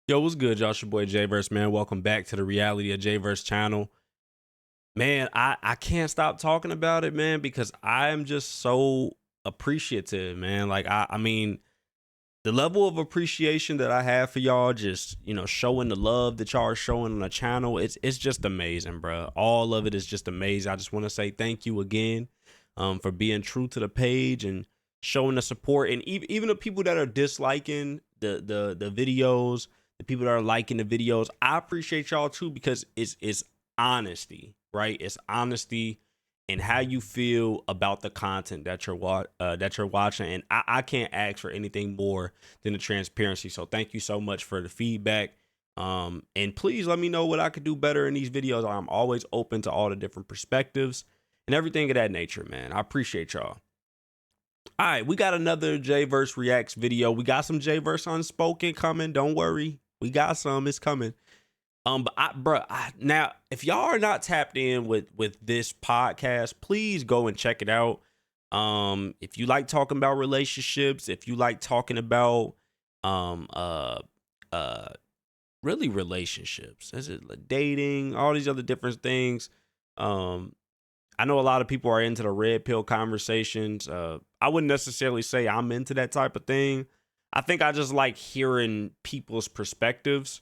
Yo, what's good, y'all? It's your boy Jvrse, man. Welcome back to the Reality of Jvrse channel. Man, I can't stop talking about it, man, because I am just so appreciative, man. Like, I mean, the level of appreciation that I have for y'all, just, showing the love that y'all are showing on the channel, it's just amazing, bro. All of it is just amazing. I just want to say thank you again for being true to the page and showing the support. And even the people that are disliking the videos, the people that are liking the videos, I appreciate y'all too, because it's honesty, right? It's honesty and how you feel about the content that you're watching. And I can't ask for anything more than the transparency. So thank you so much for the feedback. And please let me know what I could do better in these videos. I'm always open to all the different perspectives and everything of that nature, man. I appreciate y'all. All right, we got another Jvrse Reacts video. We got some Jvrse Unspoken coming. Don't worry. We got some. It's coming. But now, if y'all are not tapped in with this podcast, please go and check it out. If you like talking about relationships, if you like talking about really relationships, is it like dating, all these other different things. I know a lot of people are into the red pill conversations. I wouldn't necessarily say I'm into that type of thing. I think I just like hearing people's perspectives.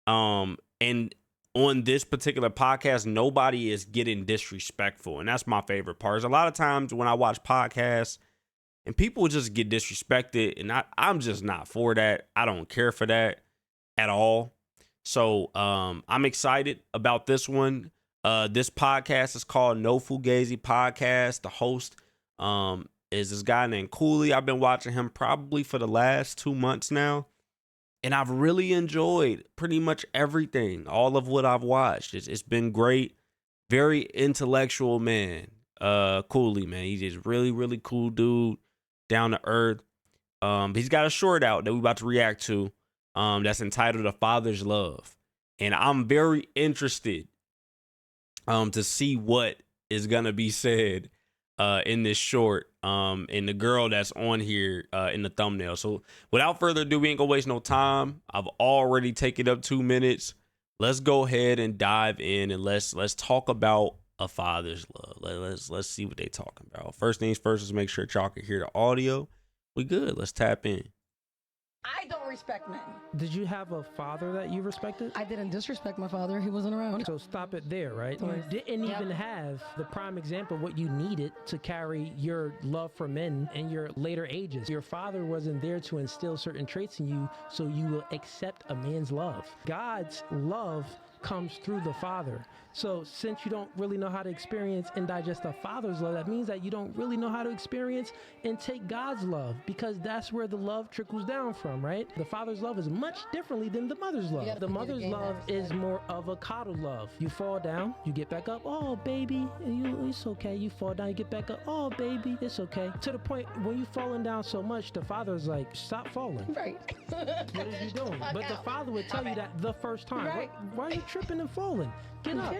And on this particular podcast, nobody is getting disrespectful. And that's my favorite part. Is a lot of times when I watch podcasts and people just get disrespected, and I'm just not for that. I don't care for that at all. So I'm excited about this one. This podcast is called No Fugazee Podcast. The host is this guy named Cooley. I've been watching him probably for the last 2 months now. And I've really enjoyed pretty much everything, all of what I've watched. It's been great. Very intellectual man. Cooley, man. He's just really, really cool dude. Down to earth. He's got a short out that we're about to react to. That's entitled A Father's Love. And I'm very interested to see what is gonna be said in this short, and the girl that's on here in the thumbnail. So without further ado, we ain't gonna waste no time. I've already taken up 2 minutes. Let's go ahead and dive in, and let's talk about a father's love. Let's see what they talking about. First things first is make sure y'all can hear the audio. We good. Let's tap in. I don't respect men. Did you have a father that you respected? I didn't disrespect my father. He wasn't around. So stop it there, right? You didn't even have the prime example of what you needed to carry your love for men in your later ages. Your father wasn't there to instill certain traits in you so you will accept a man's love. God's love comes through the father. So since you don't really know how to experience and digest a father's love, that means that you don't really know how to experience and take God's love, because that's where the love trickles down from, right? The father's love is much differently than the mother's love. The mother's love is more of a coddle love. You fall down, you get back up, oh baby, it's okay. You fall down, you get back up, oh baby, it's okay. To the point when you've fallen down so much, the father's like, stop falling. Right. What are you doing? But the father would tell you that the first time. Right. Why are you tripping and falling? Get up.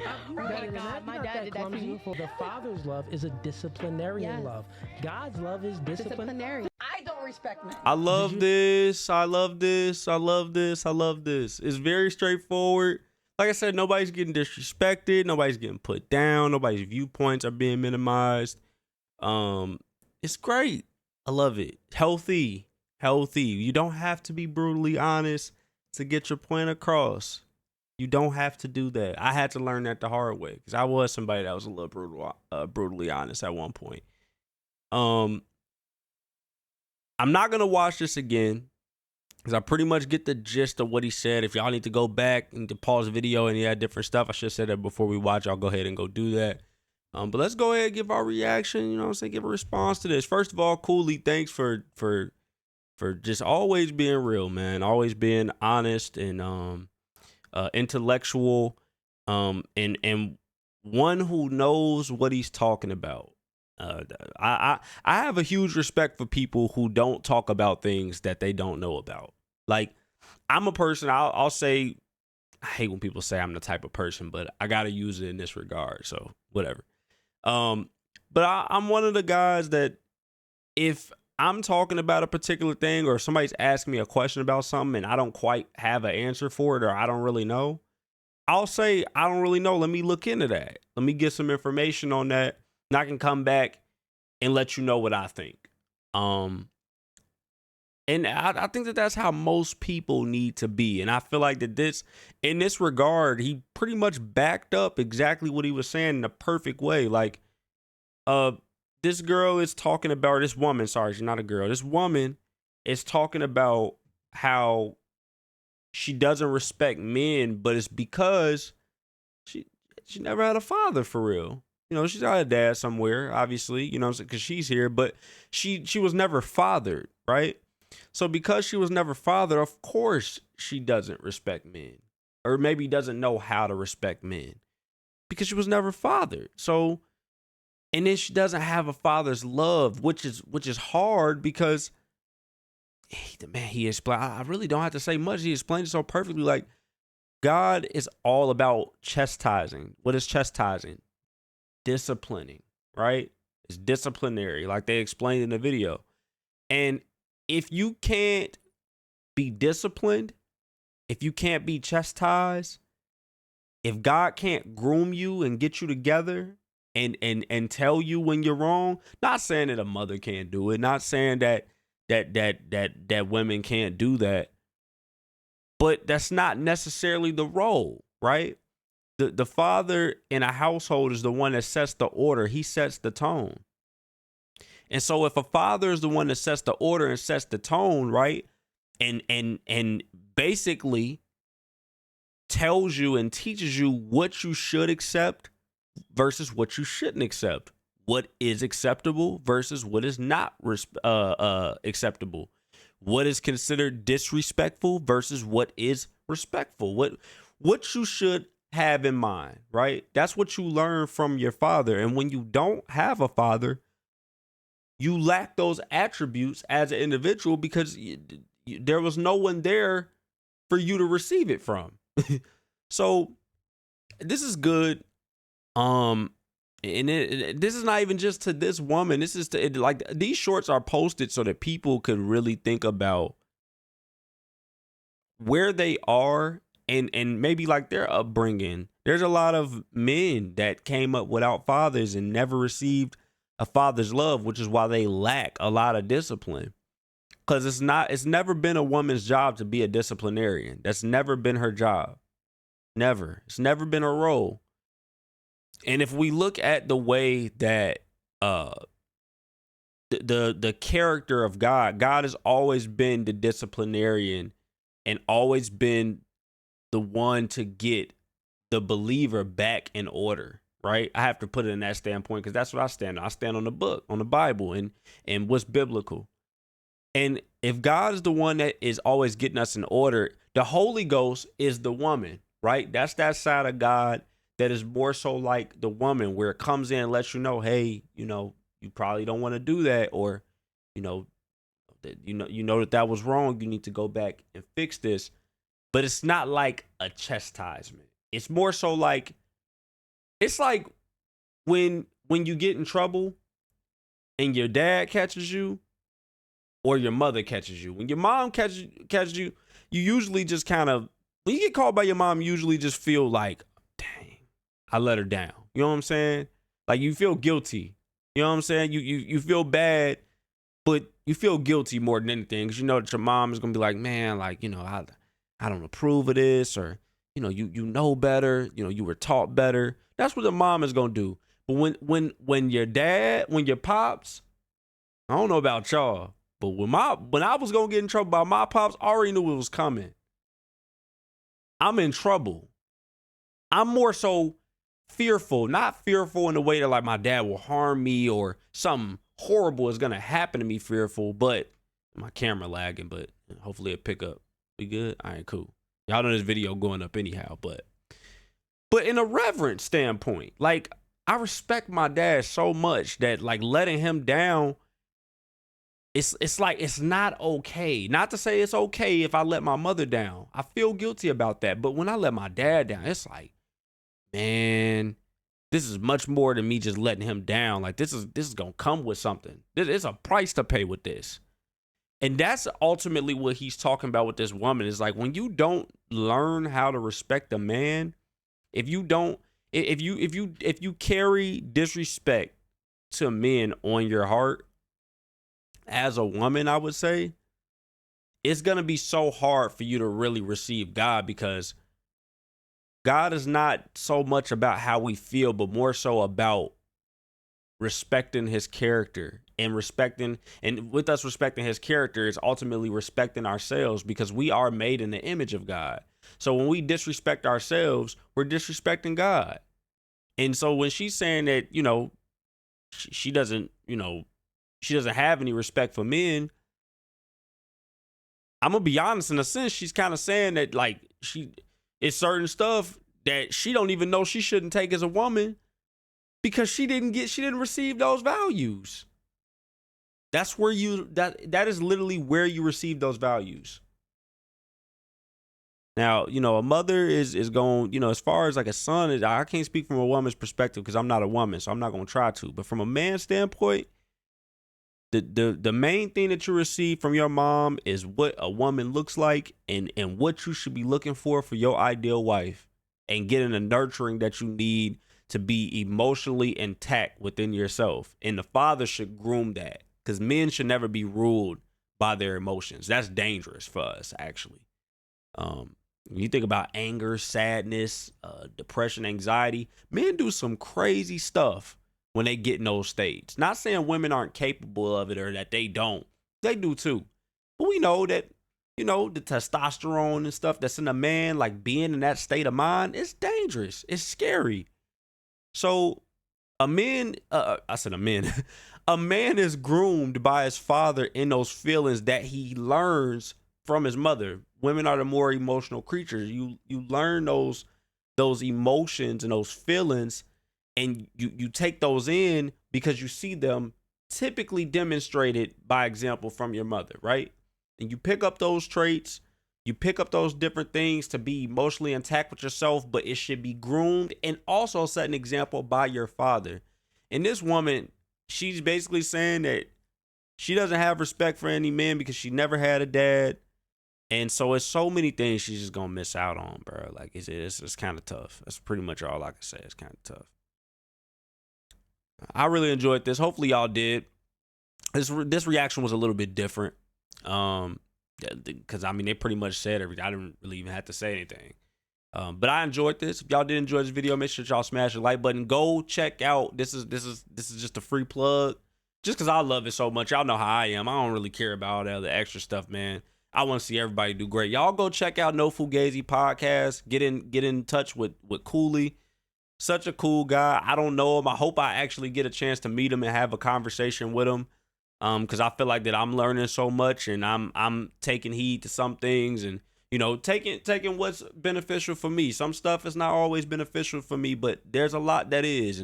My dad did that for you. The father's love is a disciplinarian love. God's love is Disciplinary. I don't respect men. I love this. I love this. I love this. I love this. It's very straightforward. Like I said, nobody's getting disrespected. Nobody's getting put down. Nobody's viewpoints are being minimized. It's great. I love it. Healthy. You don't have to be brutally honest to get your point across. You don't have to do that. I had to learn that the hard way, because I was somebody that was a little brutally honest at one point. I'm not gonna watch this again, because I pretty much get the gist of what he said. If y'all need to go back and to pause the video and he had different stuff, I should have said that before we watch. I'll go ahead and go do that. But let's go ahead and give our reaction. You know what I'm saying? Give a response to this. First of all, Cooley, thanks for just always being real, man. Always being honest and intellectual, and one who knows what he's talking about. I have a huge respect for people who don't talk about things that they don't know about. Like, I'm a person, I'll say, I hate when people say I'm the type of person, but I gotta use it in this regard, so whatever. But I'm one of the guys that if I'm talking about a particular thing or somebody's asking me a question about something and I don't quite have an answer for it or I don't really know, I'll say, I don't really know. Let me look into that. Let me get some information on that. And I can come back and let you know what I think. And I think that that's how most people need to be. And I feel like that in this regard, he pretty much backed up exactly what he was saying in a perfect way. Like, this girl is talking about, this woman, sorry, she's not a girl. This woman is talking about how she doesn't respect men, but it's because she never had a father for real. You know, she's got a dad somewhere, obviously, you know, because she's here, but she was never fathered, right? So because she was never fathered, of course she doesn't respect men, or maybe doesn't know how to respect men because she was never fathered. So, and then she doesn't have a father's love, which is hard because he explained. I really don't have to say much. He explained it so perfectly. Like, God is all about chastising. What is chastising? Disciplining, right? It's disciplinary, like they explained in the video. And if you can't be disciplined, if you can't be chastised, if God can't groom you and get you together and tell you when you're wrong, not saying that a mother can't do it, not saying that women can't do that, but that's not necessarily the role, right? The father in a household is the one that sets the order. He sets the tone. And so if a father is the one that sets the order and sets the tone, right? And basically tells you and teaches you what you should accept versus what you shouldn't accept. What is acceptable versus what is not acceptable. What is considered disrespectful versus what is respectful. What you should have in mind, right? That's what you learn from your father. And when you don't have a father, you lack those attributes as an individual because there was no one there for you to receive it from. So this is good. And this is not even just to this woman. This is to, like, these shorts are posted so that people could really think about where they are and maybe like their upbringing. There's a lot of men that came up without fathers and never received a father's love, which is why they lack a lot of discipline. Because it's never been a woman's job to be a disciplinarian. That's never been her job. Never. It's never been her role. And if we look at the way that the character of God has always been the disciplinarian and always been the one to get the believer back in order, right? I have to put it in that standpoint because that's what I stand on. I stand on the book, on the Bible, and what's biblical. And if God is the one that is always getting us in order, the Holy Ghost is the woman, right? That's that side of God that is more so like the woman, where it comes in and lets you know, hey, you know, you probably don't want to do that, or you know that was wrong. You need to go back and fix this. But it's not like a chastisement. It's more so like, it's like when you get in trouble and your dad catches you or your mother catches you. When your mom catches you, you usually just kind of, when you get called by your mom, you usually just feel like, dang, I let her down. You know what I'm saying? Like, you feel guilty. You know what I'm saying? You feel bad, but you feel guilty more than anything, because you know that your mom is going to be like, man, like, you know, I don't approve of this, or, you know, you know better, you know, you were taught better. That's what the mom is going to do. But when your pops, I don't know about y'all, but when I was going to get in trouble by my pops, I already knew it was coming. I'm in trouble. I'm more so fearful, not fearful in the way that like my dad will harm me or something horrible is going to happen to me, fearful, but my camera lagging, but hopefully it'll pick up. We good? All right, cool. Y'all know this video going up anyhow, but in a reverent standpoint, like, I respect my dad so much that, like, letting him down, it's like, it's not okay. Not to say it's okay if I let my mother down. I feel guilty about that. But when I let my dad down, it's like, man, This is much more than me just letting him down. Like this is gonna come with something. There's a price to pay with this. And that's ultimately what he's talking about with this woman. Is like when you don't learn how to respect a man, if you carry disrespect to men on your heart as a woman, I would say, it's gonna be so hard for you to really receive God, because God is not so much about how we feel, but more so about respecting his character, and with us respecting his character is ultimately respecting ourselves, because we are made in the image of God. So when we disrespect ourselves, we're disrespecting God. And so when she's saying that, she doesn't have any respect for men, I'm gonna be honest, in a sense, she's kind of saying that like it's certain stuff that she don't even know she shouldn't take as a woman, because she didn't receive those values. That's where that is literally where you receive those values. Now, a mother is going, as far as like a son, I can't speak from a woman's perspective because I'm not a woman, so I'm not going to try to. But from a man's standpoint, the main thing that you receive from your mom is what a woman looks like, and what you should be looking for your ideal wife, and getting the nurturing that you need to be emotionally intact within yourself. And the father should groom that, because men should never be ruled by their emotions. That's dangerous for us, actually. When you think about anger, sadness, depression, anxiety, men do some crazy stuff when they get in those states. Not saying women aren't capable of it or that they don't. They do too. But we know that, the testosterone and stuff that's in a man, like being in that state of mind, it's dangerous. It's scary. So a man is groomed by his father in those feelings that he learns from his mother. Women are the more emotional creatures. You learn those emotions and those feelings, and you take those in because you see them typically demonstrated by example from your mother, right? And you pick up those traits, you pick up those different things to be emotionally intact with yourself, but it should be groomed and also set an example by your father. And this woman, she's basically saying that she doesn't have respect for any man because she never had a dad. And so it's so many things she's just going to miss out on, bro. Like, it's kind of tough. That's pretty much all I can say. It's kind of tough. I really enjoyed this. Hopefully y'all did. This reaction was a little bit different. Because they pretty much said everything. I didn't really even have to say anything. But I enjoyed this. If y'all did enjoy this video, make sure y'all smash the like button. Go check out. This is just a free plug. Just because I love it so much. Y'all know how I am. I don't really care about all that other extra stuff, man. I want to see everybody do great. Y'all go check out No Fugazee podcast. Get in touch with Cooley. Such a cool guy. I don't know him. I hope I actually get a chance to meet him and have a conversation with him. Because I feel like that I'm learning so much, and I'm taking heed to some things, and taking what's beneficial for me. Some stuff is not always beneficial for me, but there's a lot that is,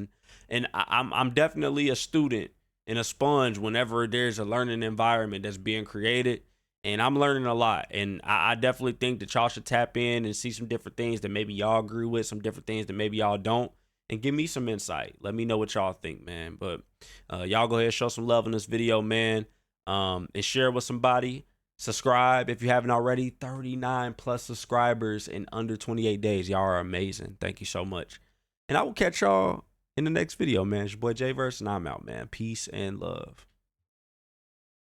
and I'm definitely a student and a sponge whenever there's a learning environment that's being created, and I'm learning a lot. And I definitely think that y'all should tap in and see some different things that maybe y'all agree with, some different things that maybe y'all don't. And give me some insight. Let me know what y'all think, man. But y'all go ahead and show some love in this video, man. And share it with somebody. Subscribe if you haven't already. 39 plus subscribers in under 28 days. Y'all are amazing. Thank you so much. And I will catch y'all in the next video, man. It's your boy Jvrse, and I'm out, man. Peace and love.